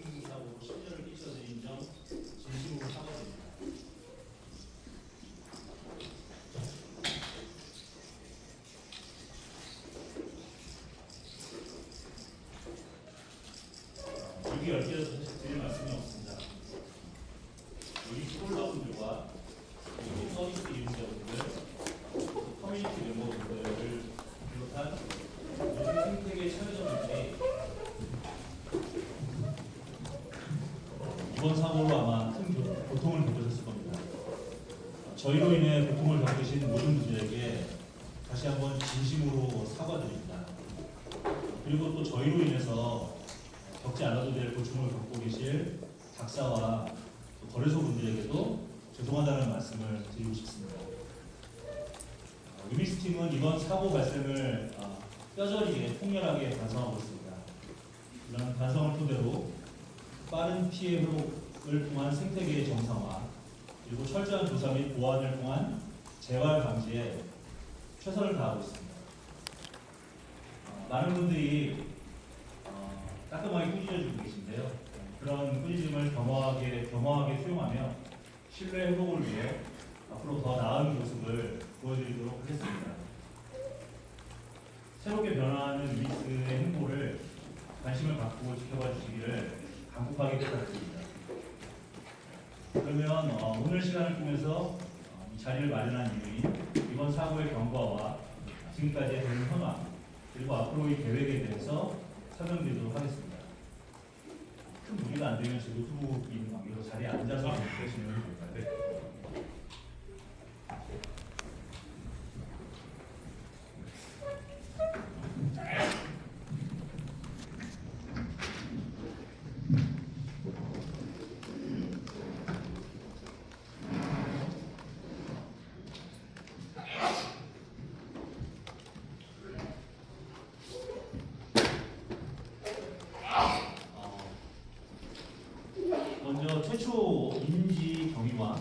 이 사고로 심려를 끼쳐드린 점 진심으로 사과드립니다. 여기 얽혀서 사실 드릴 말씀이 없습니다. 우리 스콜러분들과 그리고 서비스 이용자분들, 커뮤니티 멤버분들을 비롯한 모든 생태계 참여자분들이 이번 사고로 아마 큰 고통을 겪으셨을 겁니다. 저희로 인해 고통을 겪으신 모든 분들에게 다시 한번 진심으로 사과드립니다. 그리고 또 저희로 인해서 겪지 않아도 될 고충을 겪고 계실 작사와 거래소 분들에게도 죄송하다는 말씀을 드리고 싶습니다. 위믹스팀은 이번 사고 발생을 뼈저리게 통렬하게 반성하고 있습니다. 이런 반성을 토대로 빠른 피해 회복을 통한 생태계의 정상화, 그리고 철저한 조사 및 보완을 통한 재발 방지에 최선을 다하고 있습니다. 많은 분들이 따끔하게 꾸짖어주고 계신데요. 그런 꾸짖음을 겸허하게 수용하며 신뢰 회복을 위해 앞으로 더 나은 모습을 보여드리도록 하겠습니다. 새롭게 변화하는 위믹스의 행보를 관심을 갖고 지켜봐 주시기를 간곡하게 부탁드립니다. 그러면 오늘 시간을 통해서 이 자리를 마련한 이유인 이번 사고의 경과와 지금까지의 대응 현황, 그리고 앞으로의 계획에 대해서 설명드리도록 하겠습니다. 큰 무리가 안 되면 제 노트북이 있는 관계로 자리에 앉아서 계시면 될까요? 네. 먼저 최초 인지 경위와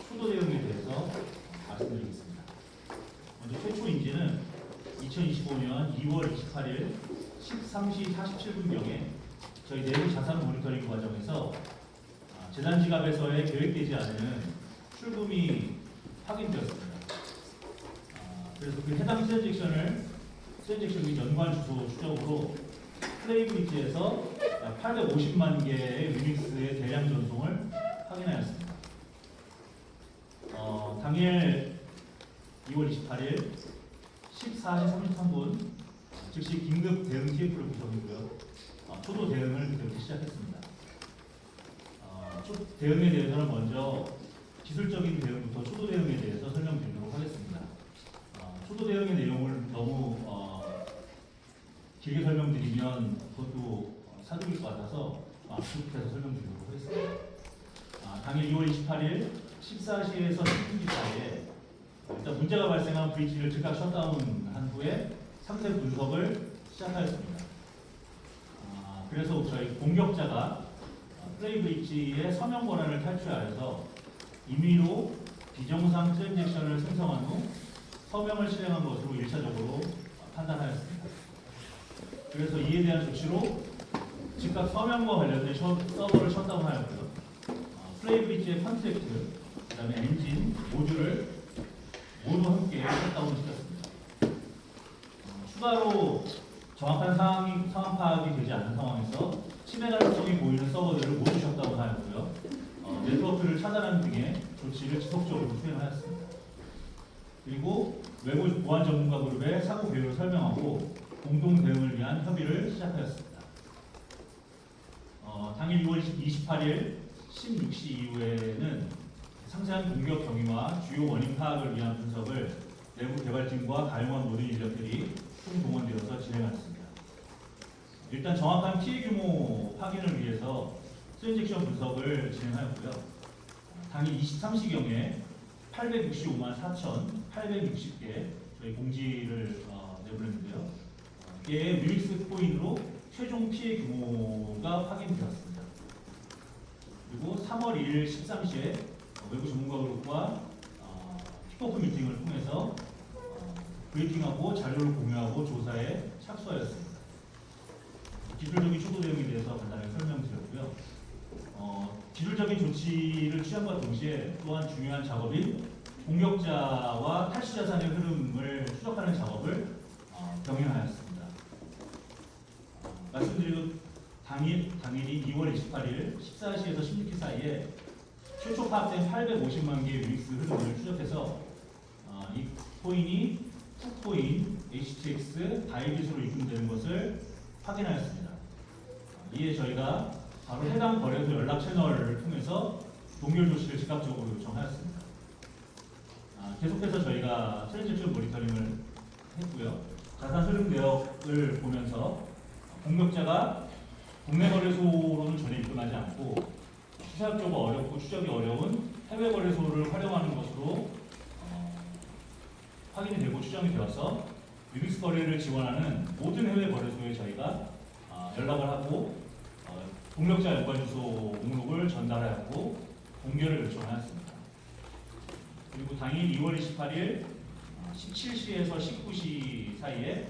초도 대응에 대해서 말씀드리겠습니다. 먼저 최초 인지는 2025년 2월 28일 13시 47분경에 저희 내부 자산 모니터링 과정에서 재단 지갑에서의 계획되지 않은 출금이 확인되었습니다. 그래서 그 해당 트랜잭션 및 연관 주소 추적으로 플레이브리지에서 850만 개의 위믹스의 대량 전송을 확인하였습니다. 당일 2월 28일 14시 33분 즉시 긴급 대응 TF를 구성했고요. 초도 대응을 그때부터 시작했습니다. 초도 대응에 대해서는 먼저 기술적인 대응부터 초도 대응에 대해서 설명드리도록 하겠습니다. 초도 대응의 내용을 너무 길게 설명드리면 그것도 사두일 것 같아서 계속해서 설명드리도록 하겠습니다. 당일 2월 28일 14시에서 10분 사이에 일단 문제가 발생한 브릿지를 즉각 셧다운한 후에 상세 분석을 시작하였습니다. 그래서 저희 공격자가 플레이 브릿지의 서명 권한을 탈취하여서 임의로 비정상 트랜잭션을 생성한 후 서명을 실행한 것으로 1차적으로 판단하였습니다. 그래서 이에 대한 조치로 즉각 서명과 관련된 서버를 셧다운하였고요. 플레이 브릿지의 컨트랙트, 그 다음에 엔진, 모듈을 모두 함께 셧다운시켰습니다. 추가로 정확한 상황 파악이 되지 않는 상황에서 침해 가능성이 보이는 서버들을 모두 셧다운하였고요. 네트워크를 차단하는 등의 조치를 지속적으로 수행하였습니다. 그리고 외부 보안 전문가 그룹의 사고 배후를 설명하고 공동 대응을 위한 협의를 시작하였습니다. 당일 2월 28일 16시 이후에는 상세한 공격 경위와 주요 원인 파악을 위한 분석을 내부 개발팀과 가용한 모든 인력들이 총동원되어서 진행하였습니다. 일단 정확한 피해 규모 확인을 위해서 트랜잭션 분석을 진행하였고요. 당일 23시경에 865만 4,860개 저희 공지를 내보냈는데요. 이게 위믹스 코인으로 최종 피해 규모가 확인되었습니다. 그리고 3월 1일 13시에 외부 전문가 그룹과 킥오프 미팅을 통해서 브리핑하고 자료를 공유하고 조사에 착수하였습니다. 기술적인 초도 대응에 대해서 간단하게 설명드렸고요. 기술적인 조치를 취함과 동시에 또한 중요한 작업인 공격자와 탈취 자산의 흐름을 추적하는 작업을 병행하였습니다. 말씀드린 당일이 2월 28일 14시에서 16시 사이에 최초 파악된 850만 개의 유닉스 흐름을 추적해서 이 코인이 푸코인, HTX, 바이빗으로 입금되는 것을 확인하였습니다. 이에 저희가 바로 해당 거래소 연락 채널을 통해서 동결 조치를 즉각적으로 요청하였습니다. 계속해서 저희가 트랜잭션 모니터링을 했고요. 자산 흐름 내역을 보면서 공격자가 국내 거래소로는 전혀 입금하지 않고 수사적으로 어렵고 추적이 어려운 해외 거래소를 활용하는 것으로 확인이 되고 추정이 되어서 유닉스 거래를 지원하는 모든 해외 거래소에 저희가 연락을 하고 공격자 연관 주소 목록을 전달하였고 공개를 요청하였습니다. 그리고 당일 2월 28일 17시에서 19시 사이에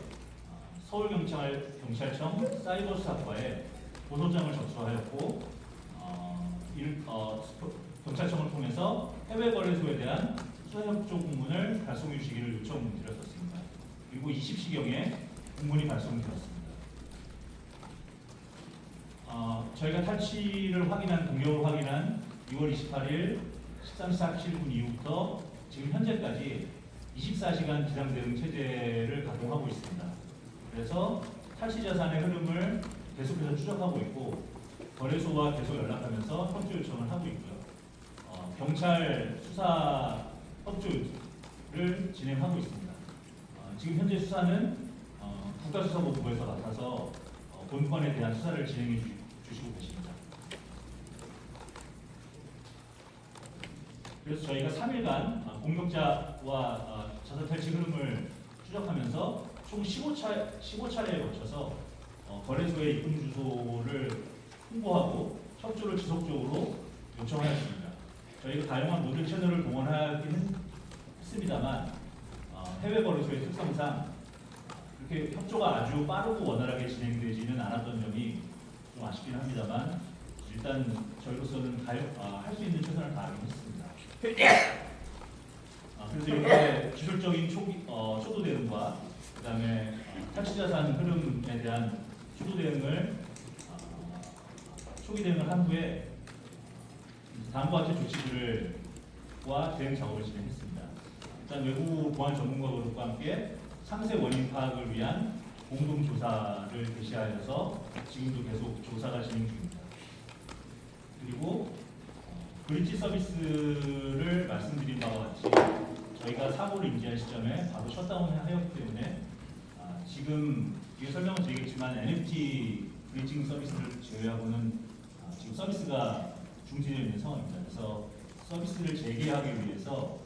서울경찰청 사이버수사과에 고소장을 접수하였고 경찰청을 통해서 해외 거래소에 대한 수사협조 공문을 발송해 주시기를 요청드렸었습니다. 그리고 20시경에 공문이 발송되었습니다. 저희가 탈취를 확인한, 공격을 확인한 2월 28일 13시 47분 이후부터 지금 현재까지 24시간 비상대응 체제를 가동하고 있습니다. 그래서 탈취 자산의 흐름을 계속해서 추적하고 있고 거래소와 계속 연락하면서 협조 요청을 하고 있고요. 경찰 수사 협조를 진행하고 있습니다. 지금 현재 수사는 국가수사본부에서 맡아서 본건에 대한 수사를 진행해 주시고 계십니다. 그래서 저희가 3일간 공격자와 자산 탈취 흐름을 추적하면서 총 15차례에 걸쳐서 거래소의 입금 주소를 홍보하고 협조를 지속적으로 요청하였습니다. 저희가 다양한 모든 채널을 동원하기는 했습니다만 해외 거래소의 특성상 그렇게 협조가 아주 빠르고 원활하게 진행되지는 않았던 점이 좀 아쉽긴 합니다만 일단 저희로서는 할 수 있는 최선을 다하긴 했습니다. 그래서 이렇게 기술적인 초도 대응과 그다음에 탈취 자산 흐름에 대한 초도 대응을 초기 대응을 한 후에 다음과 같은 조치들과 대응 작업을 진행했습니다. 일단 외부 보안 전문가 그룹과 함께 상세 원인 파악을 위한 공동 조사를 개시하여서 지금도 계속 조사가 진행 중입니다. 그리고 브릿지 서비스를 말씀드린 바와 같이 저희가 사고를 인지한 시점에 바로 셧다운을 하였기 때문에 지금 뒤에 설명은 드리겠지만 NFT 브리징 서비스를 제외하고는 지금 서비스가 중지되어 있는 상황입니다. 그래서 서비스를 재개하기 위해서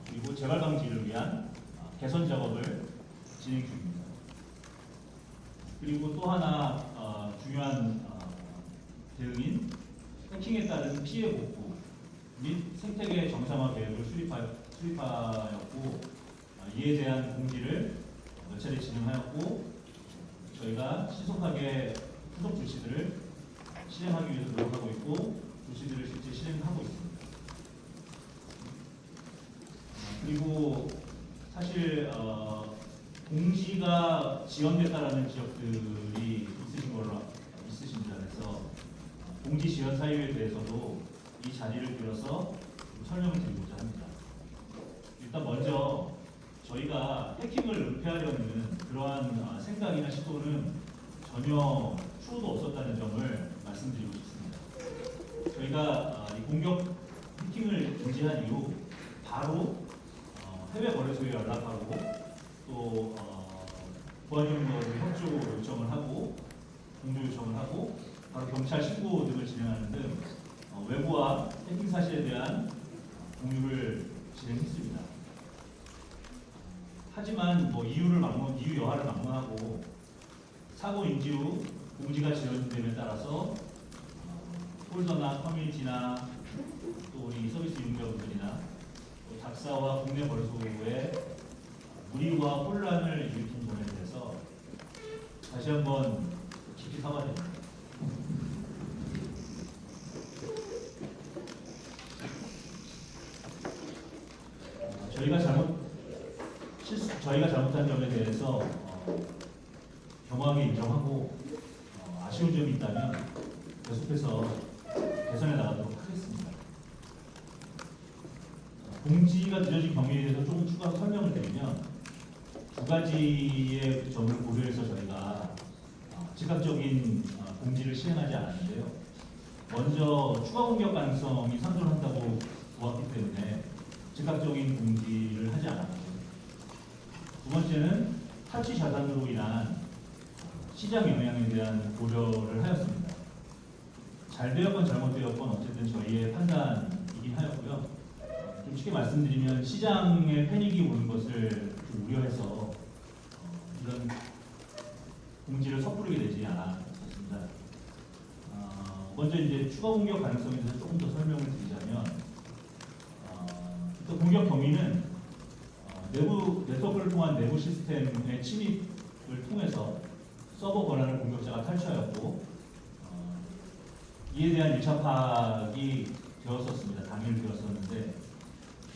그리고 재발 방지를 위한 개선 작업을 진행 중입니다. 그리고 또 하나 중요한 대응인 해킹에 따른 피해 복구 및 생태계 정상화 계획을 수립하였고 이에 대한 공지를 몇 차례 진행하였고 저희가 신속하게 후속 조치들을 실행하기 위해서 노력하고 있고 조치들을 실제 실행하고 있습니다. 그리고 사실 공지가 지연됐다라는 지역들이 있으십니다. 그래서 공지 지연 사유에 대해서도 이 자리를 빌어서 설명을 드리고자 합니다. 일단 먼저 저희가 해킹을 은폐하려는 그러한 생각이나 시도는 전혀 추호도 없었다는 점을 말씀드리고 싶습니다. 저희가 이 공격 해킹을 중지한 이후 바로 해외 거래소에 연락하고 또 보안용으로 협조 요청을 하고 공조 요청을 하고 바로 경찰 신고 등을 진행하는 등 외부와 해킹 사실에 대한 공유를 진행했습니다. 하지만 이유 여하를 막론하고 사고 인지 후 공지가 지연됨에 따라서 폴더나 커뮤니티나 또 우리 서비스 이용자분들이나 또 작사와 국내 거래소에 무리와 혼란을 일으킨 부분에 대해서 다시 한번 깊이 사과드립니다. 대해서 겸허하게 인정하고 아쉬운 점이 있다면 계속해서 개선해 나가도록 하겠습니다. 공지가 늦어진 경위에 대해서 조금 추가 설명을 드리면 두 가지의 점을 고려해서 저희가 즉각적인 공지를 시행하지 않았는데요. 먼저 추가 공격 가능성이 상존한다고 보았기 때문에 즉각적인 공지를 하지 않았고, 두 번째는 탈취 자산으로 인한 시장 영향에 대한 고려를 하였습니다. 잘 되었건 잘못되었건 어쨌든 저희의 판단이긴 하였고요. 좀 쉽게 말씀드리면 시장에 패닉이 오는 것을 좀 우려해서 이런 공지를 섣부르게 내지 않았습니다. 먼저 이제 추가 공격 가능성에 대해서 조금 더 설명을 드리자면, 또 공격 경위는 내부 네트워크를 통한 내부 시스템의 침입을 통해서 서버 권한을 공격자가 탈취하였고, 이에 대한 1차 파악이 되었었습니다. 당일 되었었는데,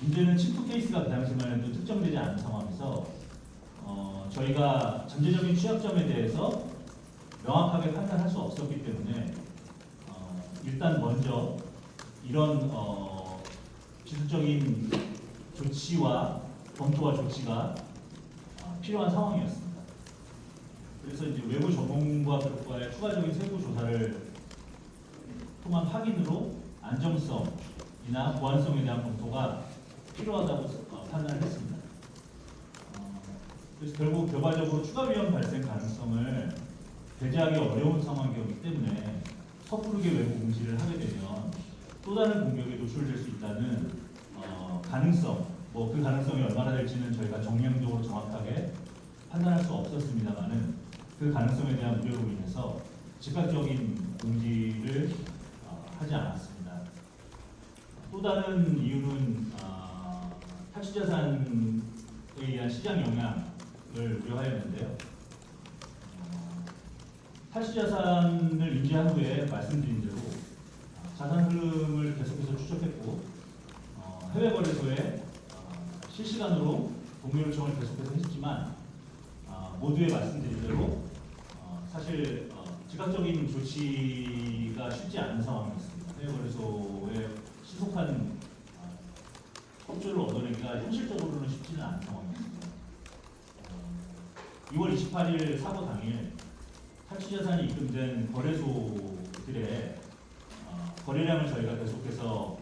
문제는 침투 케이스가 그 당시만 해도 특정되지 않은 상황에서 저희가 전제적인 취약점에 대해서 명확하게 판단할 수 없었기 때문에 일단 먼저 이런 기술적인 조치와 검토와 조치가 필요한 상황이었습니다. 그래서 이제 외부 전문가 결과의 추가적인 세부 조사를 통한 확인으로 안정성이나 보안성에 대한 검토가 필요하다고 판단을 했습니다. 그래서 결국 결과적으로 추가 위험 발생 가능성을 배제하기 어려운 상황이었기 때문에 섣부르게 외부 공지를 하게 되면 또 다른 공격에 노출될 수 있다는 가능성, 뭐 그 가능성이 얼마나 될지는 저희가 정량적으로 정확하게 판단할 수 없었습니다만은 그 가능성에 대한 우려로 인해서 즉각적인 공지를 하지 않았습니다. 또 다른 이유는 탈취 자산에 의한 시장 영향을 우려하였는데요. 탈취 자산을 인지한 후에 말씀드린 대로 자산 흐름을 계속해서 추적했고 해외 거래소에 실시간으로 동료 요청을 계속해서 했지만 모두에 말씀드린 대로 사실 즉각적인 조치가 쉽지 않은 상황이었습니다. 해외 거래소에 신속한 협조를 얻어내기가 현실적으로는 쉽지는 않은 상황이었습니다. 2월 28일 사고 당일 탈취 자산이 입금된 거래소들의 거래량을 저희가 계속해서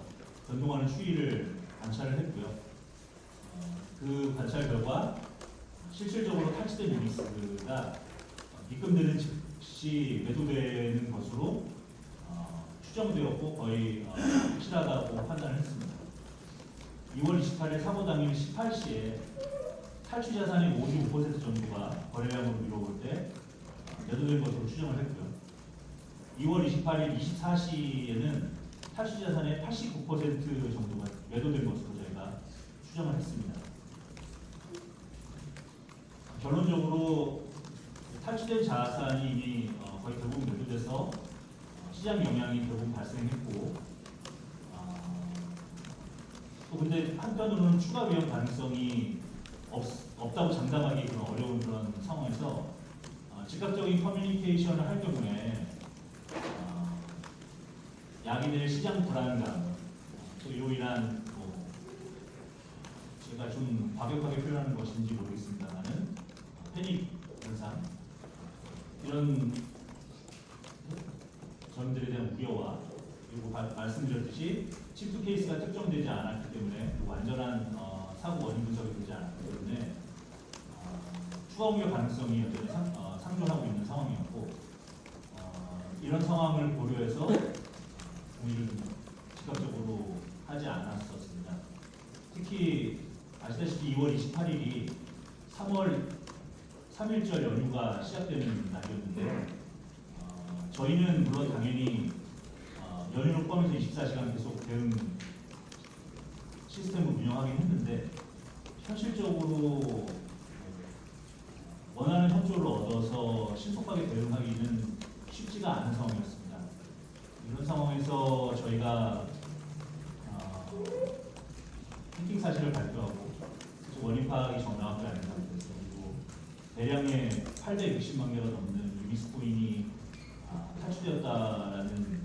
변동하는 추이를 관찰을 했고요. 그 관찰 결과 실질적으로 탈취된 유니스가 입금되는 즉시 매도되는 것으로 추정되었고 거의 확실하다고 판단을 했습니다. 2월 28일 사고 당일 18시에 탈취 자산의 55% 정도가 거래량으로 미뤄올 때 매도된 것으로 추정을 했고요. 2월 28일 24시에는 탈취 자산의 89% 정도가 매도된 것으로 저희가 추정을 했습니다. 결론적으로 탈취된 자산이 이미 거의 대부분 매도돼서 시장 영향이 대부분 발생했고, 또 근데 한편으로는 추가 위험 가능성이 없다고 장담하기 그런 어려운 그런 상황에서 즉각적인 커뮤니케이션을 할 경우에 야기될 시장 불안감, 또 이로 인한 제가 좀 과격하게 표현하는 것인지 모르겠습니다만은 패닉 현상, 이런 점들에 대한 우려와 그리고 말씀드렸듯이 침투 케이스가 특정되지 않았기 때문에 그리고 완전한 사고 원인 분석이 되지 않았기 때문에 추가 공격 가능성이 여전히 상존하고 있는 상황이었고, 이런 상황을 고려해서 공의를 즉각적으로 하지 않았었습니다. 특히 아시다시피 2월 28일이 3월 3일절 연휴가 시작되는 날이었는데 저희는 물론 당연히 연휴를 포함해서 24시간 계속 대응 시스템을 운영하긴 했는데 현실적으로 원하는 협조를 얻어서 신속하게 대응하기는 쉽지가 않은 상황이었습니다. 이런 상황에서 저희가 해킹 사실을 발표하고 원인 파악이 정확하지 않은 상태에서 그리고 대량의 860만 개가 넘는 유비스코인이 탈취되었다라는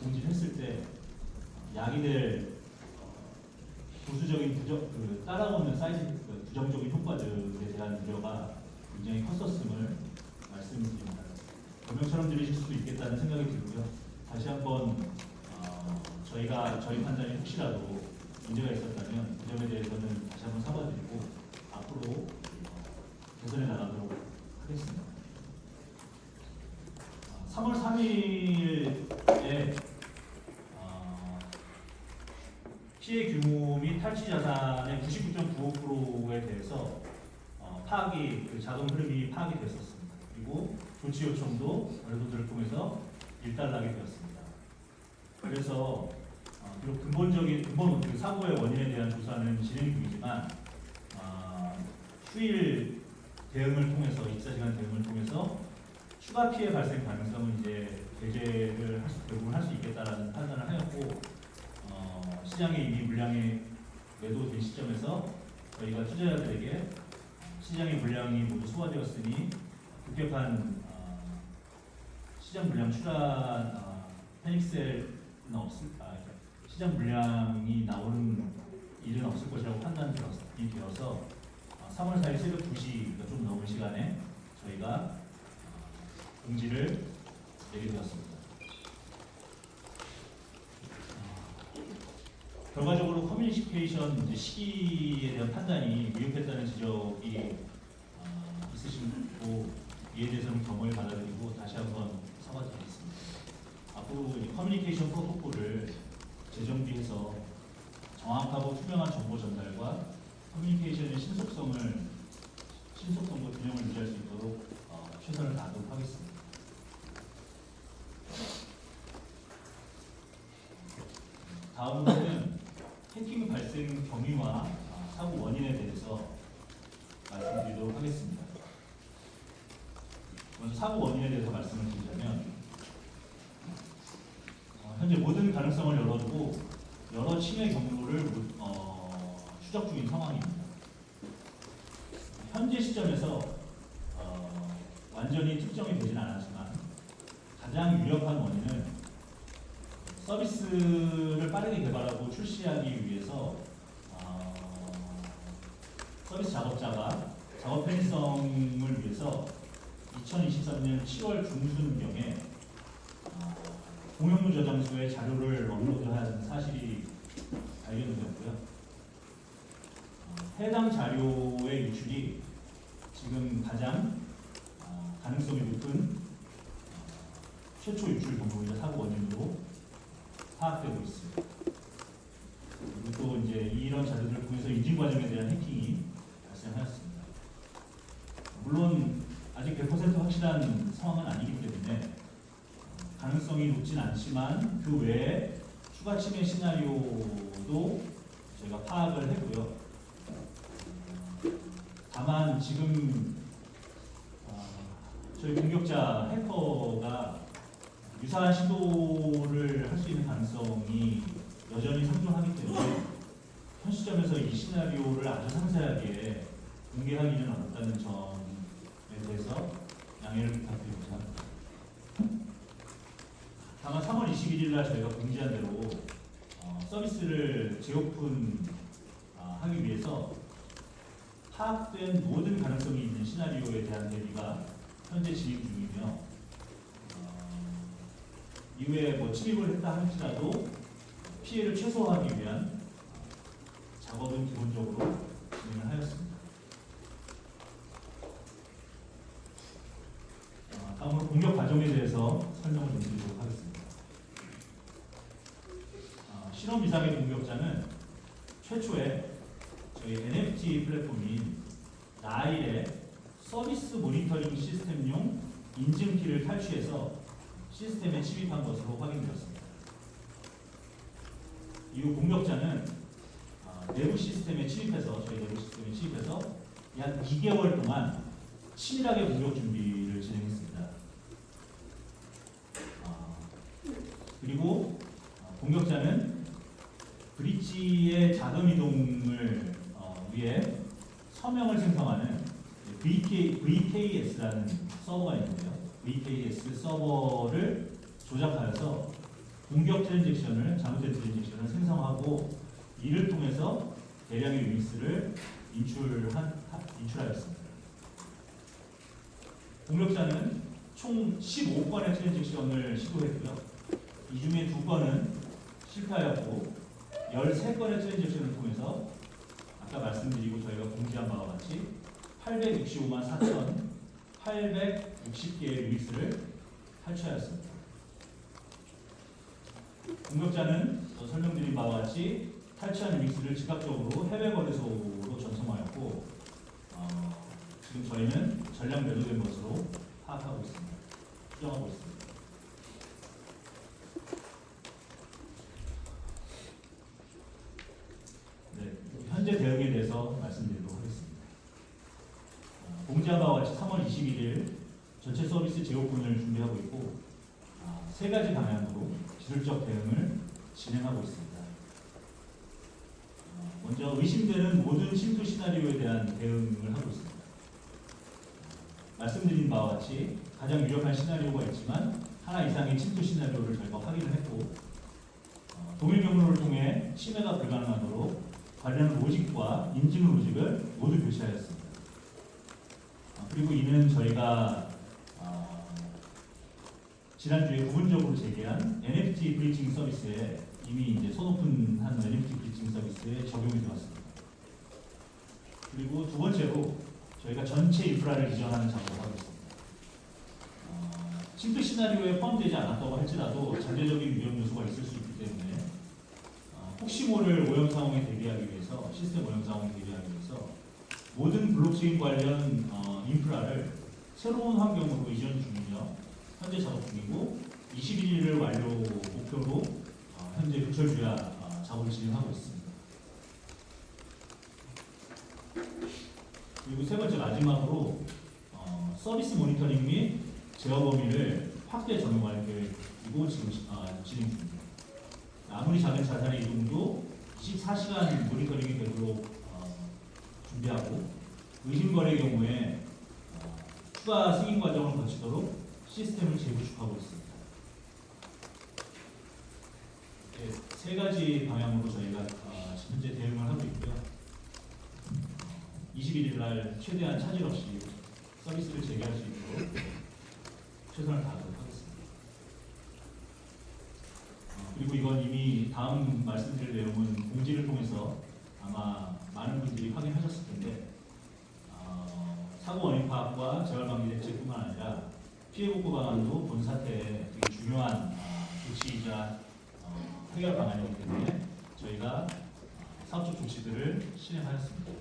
공지를 했을 때 야기될 부수적인 따라오는 사이즈 부정적인 효과들에 대한 우려가 굉장히 컸었음을 말씀드립니다. 변명처럼 들리실 수도 있겠다는 생각이 들고요. 다시 한번 저희 판단이 혹시라도 문제가 있었다면 그 점에 대해서는 다시 한번 사과드리고 앞으로 개선해 나가도록 하겠습니다. 3월 3일에 피해 규모 및 탈취 자산의 99.95%에 대해서 파악이 자동 흐름이 파악이 됐었습니다. 그리고 조치 요청도 별도들을 통해서 일단락이 되었습니다. 그래서 비록 근본 사고의 원인에 대한 조사는 진행 중이지만 휴일 대응을 통해서 24시간 대응을 통해서 추가 피해 발생 가능성은 이제 배제를 대부분 할 수 있겠다라는 판단을 하였고 시장에 이미 물량이 매도된 시점에서 저희가 투자자들에게 시장의 물량이 모두 소화되었으니 급격한 시장 물량 출한 패닉셀은 시장 물량이 나오는 일은 없을 것이라고 판단이 되어서 3월 4일 새벽 2시 좀 넘은 시간에 저희가 공지를 내게 되었습니다. 결과적으로 커뮤니케이션 시기에 대한 판단이 미흡했다는 지적이 있으시고 이에 대해서는 겸허히 받아들이고 다시 한번 사과드리겠습니다. 앞으로 커뮤니케이션 프로토콜을 재정비해서 정확하고 투명한 정보 전달과 커뮤니케이션의 신속성과 균형을 유지할 수 있도록 최선을 다하도록 하겠습니다. 다음으로는 해킹 발생 경위와 사고 원인에 대해서 말씀드리도록 하겠습니다. 먼저 사고 원인에 대해서 말씀을 드리자면 현재 모든 가능성을 열어두고 여러 침해 경로를 추적 중인 상황입니다. 현재 시점에서 완전히 특정이 되진 않았지만 가장 유력한 원인은 서비스를 빠르게 개발하고 출시하기 위해서 서비스 작업자가 작업 편의성을 위해서 2023년 7월 중순경에 공용문 저장소에 자료를 업로드한 사실이 발견되었고요. 해당 자료의 유출이 지금 가장 가능성이 높은 최초 유출 경로이자 사고 원인으로 파악되고 있습니다. 그리고 또 이제 이런 자료들을 통해서 인증 과정에 대한 해킹이 발생하였습니다. 물론 아직 100% 확실한 상황은 아니기 때문에 가능성이 높진 않지만 그 외에 추가 침해 시나리오도 저희가 파악을 했고요. 다만 지금 저희 공격자 해커가 유사한 시도를 할 수 있는 가능성이 여전히 상존하기 때문에 현 시점에서 이 시나리오를 아주 상세하게 공개하기는 어렵다는 점에 대해서 양해를 부탁드리고자 합니다. 다만 3월 21일 날 저희가 공지한 대로 서비스를 재오픈하기 위해서 파악된 모든 가능성이 있는 시나리오에 대한 대비가 현재 진행 중이며 이후에 침입을 했다 할지라도 피해를 최소화하기 위한 작업은 기본적으로 진행을 하였습니다. 다음으로 공격 과정에 대해서 설명을 좀 드리도록 하겠습니다. 실험 이상의 공격자는 최초에 저희 NFT 플랫폼인 나일의 서비스 모니터링 시스템용 인증키를 탈취해서 시스템에 침입한 것으로 확인되었습니다. 이후 공격자는 내부 시스템에 침입해서 저희 내부 시스템에 침입해서 약 2개월 동안 치밀하게 공격 준비를 진행했습니다. 그리고 공격자는 브릿지의 자금 이동을 위해 서명을 생성하는 VK VKS라는 서버가 있는데요. VKS 서버를 조작하여서 공격 트랜잭션을 잘못된 트랜잭션을 생성하고 이를 통해서 대량의 유닉스를 인출하였습니다. 공격자는 총 15건의 트랜잭션을 시도했고요. 이 중에 2건은 실패하였고 13건의 트랜잭션을 통해서 아까 말씀드리고 저희가 공지한 바와 같이 865만 4,860개의 유닉스를 탈취하였습니다. 공격자는 설명드린 바와 같이 탈취한 유닉스를 즉각적으로 해외 거래소로 전송하였고 지금 저희는 전량 매도된 것으로 파악하고 있습니다. 추정하고 있습니다. 네, 현재 대응에 대해서 말씀드리도록 하겠습니다. 공지한 바와 같이 3월 21일 전체 서비스 재오픈을 준비하고 있고 3가지 방향으로 기술적 대응을 진행하고 있습니다. 먼저 의심되는 모든 침투 시나리오에 대한 대응을 하고 있습니다. 말씀드린 바와 같이 가장 유력한 시나리오가 있지만 하나 이상의 침투 시나리오를 저희가 확인을 했고 동일 경로를 통해 침해가 불가능하도록 관련 로직과 인증 로직을 모두 교체하였습니다. 그리고 이는 저희가 지난주에 부분적으로 제기한 NFT 브리칭 서비스에 이미 이제 손오픈한 NFT 브리칭 서비스에 적용이 되었습니다. 그리고 2번째로 저희가 전체 인프라를 이전하는 작업을 하고 있습니다. 침투 시나리오에 포함되지 않았다고 할지라도 잠재적인 위험 요소가 있을 수 있기 때문에 혹시 모를 오염 상황에 대비하기 위해서 시스템 오염 상황에 대비하기 위해서 모든 블록체인 관련 인프라를 새로운 환경으로 이전 중이며 현재 작업 중이고 21일을 완료 목표로 현재 부철주야 작업을 진행하고 있습니다. 그리고 3번째 마지막으로 서비스 모니터링 및 제어 범위를 확대 적용할 계획이고 지금 진행 중입니다. 아무리 작은 자산의 이동도 24시간 모니터링이 되도록 준비하고 의심거래의 경우에 추가 승인 과정을 거치도록 시스템을 재구축하고 있습니다. 네, 3가지 방향으로 저희가 현재 대응을 하고 있고요. 21일 날 최대한 차질 없이 서비스를 재개할 수 있도록 최선을 다하도록 하겠습니다. 그리고 이건 이미 다음 말씀드릴 내용은 공지를 통해서 아마 많은 분들이 확인하셨을 텐데 사고 원인 파악과 재발 방지 대책뿐만 아니라 피해 복구 방안도 본 사태의 되게 중요한 조치이자 해결 방안이기 때문에 저희가 사업적 조치들을 실행하였습니다.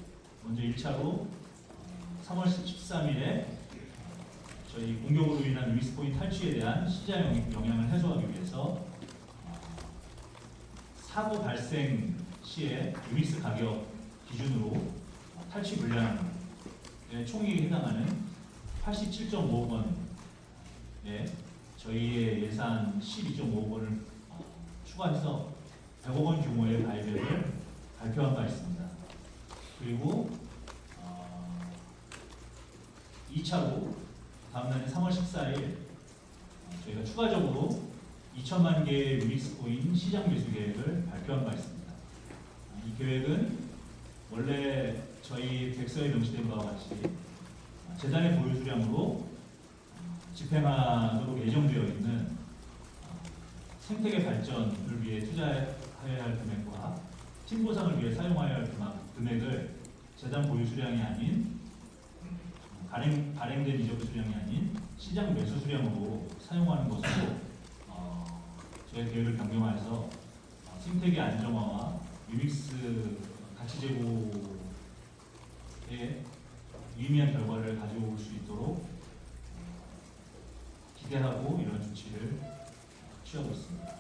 먼저 1차로 3월 13일에 저희 공격으로 인한 유닉스코인 탈취에 대한 시장 영향을 해소하기 위해서 사고 발생 시에 유닉스 가격 기준으로 탈취 물량의 총액에 해당하는 87.5억 원에 저희의 예산 12.5억 원을 추가해서 100억 원 규모의 바이백을 발표한 바 있습니다. 그리고 2차로 다음날인 3월 14일 저희가 추가적으로 2천만 개의 유닉스 코인 시장 매수 계획을 발표한 바 있습니다. 이 계획은 원래 저희 백서에 명시된 바와 같이 재단의 보유 수량으로 집행하도록 예정되어 있는 생태계 발전을 위해 투자해야 할 금액과 팀 보상을 위해 사용해야 할 금액을 재단 보유 수량이 아닌 발행된 이적 수량이 아닌 시장 매수 수량으로 사용하는 것으로 저희 계획을 변경하여서 생태계 안정화와 유닉스 가치 제고에 유의미한 결과를 가져올 수 있도록 기대하고 이런 조치를 취하고 있습니다.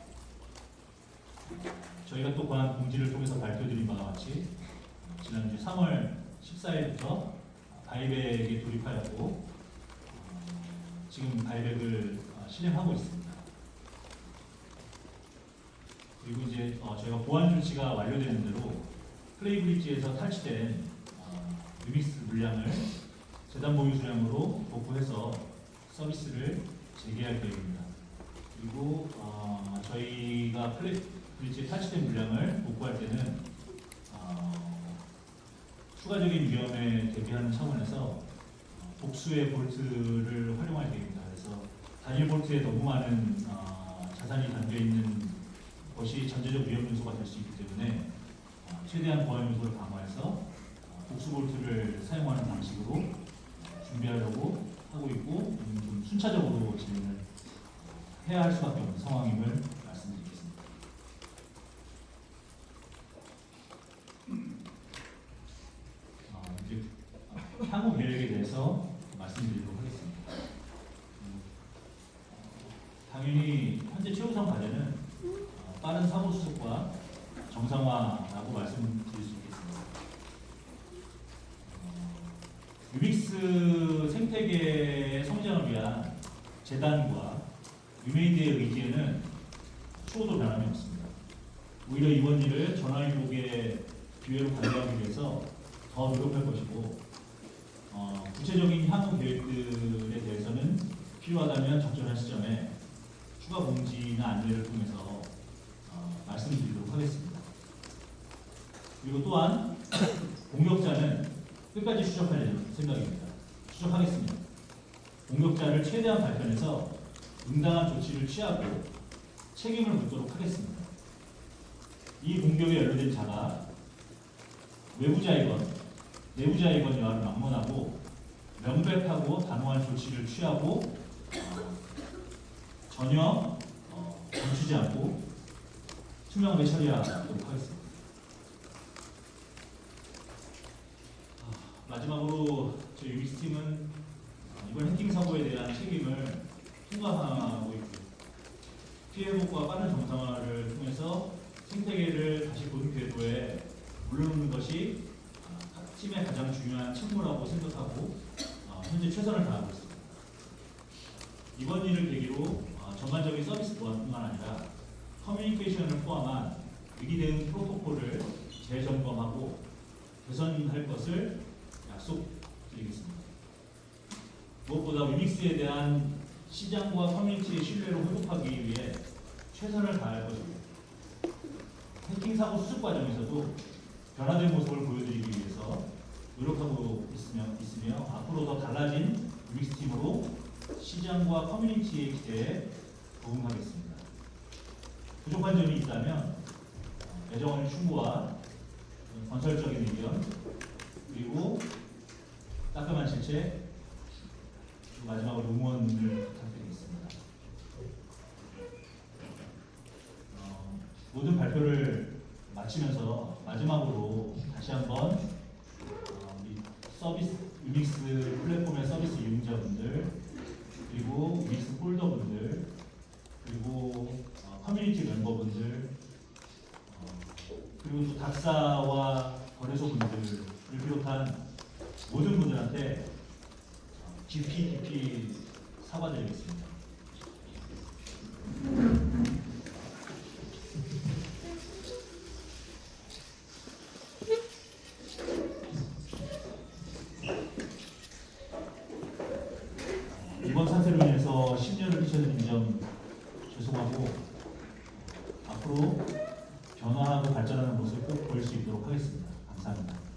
저희가 또 권한 공지를 통해서 발표드린 바와 같이 지난주 3월 14일부터 바이백에 돌입하였고 지금 바이백을 실행하고 있습니다. 그리고 이제 저희가 보안 조치가 완료되는 대로 플레이 브릿지에서 탈취된 유닉스 물량을 재단 보유 수량으로 복구해서 서비스를 재개할 계획입니다. 그리고 저희가 브릿지 탈취된 물량을 복구할 때는 추가적인 위험에 대비하는 차원에서 복수의 볼트를 활용할 계획입니다. 그래서 단일 볼트에 너무 많은 자산이 담겨 있는 것이 전제적 위험 요소가 될 수 있기 때문에 최대한 보안 요소를 강화해서 복수 볼트를 사용하는 방식으로 준비하려고 하고 있고 좀 순차적으로 진행을 해야 할 수밖에 없는 상황임을 말씀드리겠습니다. 이제 향후 계획에 대해서 말씀드리도록 하겠습니다. 당연히 현재 최우선 과제는 빠른 사고 수습과 정상화라고 말씀드릴 수 있겠습니다. 유믹스 생태계의 성장을 위한 재단과 유메이드의 의지에는 추호도 변함이 없습니다. 오히려 이번 일을 전화위복의 기회로 가져가기 위해서 더 노력할 것이고 구체적인 향후 계획들에 대해서는 필요하다면 적절한 시점에 추가 공지나 안내를 통해서 말씀드리도록 하겠습니다. 그리고 또한 공격자는 끝까지 추적할 생각입니다. 추적하겠습니다. 공격자를 최대한 발견해서 응당한 조치를 취하고 책임을 묻도록 하겠습니다. 이 공격에 연루된 자가 외부자이건 내부자이건과는 막론하고 명백하고 단호한 조치를 취하고 전혀 감추지 않고 투명하게 처리하도록 하겠습니다. 마지막으로 저희 유믹스팀은 이번 해킹 사고에 대한 책임을 통감하고 있고 피해 회복과 빠른 정상화를 통해서 생태계를 다시 본 궤도에 물러놓는 것이 팀의 가장 중요한 책무라고 생각하고 현재 최선을 다하고 있습니다. 이번 일을 계기로 전반적인 서비스 보안뿐만 아니라 커뮤니케이션을 포함한 위기 대응 프로토콜을 재점검하고 개선할 것을 약속드리겠습니다. 무엇보다 유믹스에 대한 시장과 커뮤니티의 신뢰를 회복하기 위해 최선을 다할 것이고 해킹 사고 수습 과정에서도 변화된 모습을 보여드리기 위해서 노력하고 있으며 앞으로 더 달라진 유믹스 팀으로 시장과 커뮤니티의 기대에 부응하겠습니다. 부족한 점이 있다면 애정의 충고와 건설적인 의견 그리고 따끔한 실체 마지막으로 응원을 부탁드리겠습니다. 모든 발표를 마치면서 마지막으로 다시 한번 서비스 유믹스 플랫폼의 서비스 이용자분들 그리고 유믹스 폴더분들 그리고 커뮤니티 멤버분들 그리고 또 답사와 거래소분들을 비롯한 모든 분들한테 깊이 사과드리겠습니다. 이번 사태로 인해서 심려를 끼쳐드린 점 죄송하고 앞으로 변화하고 발전하는 모습을 꼭 보일 수 있도록 하겠습니다. 감사합니다.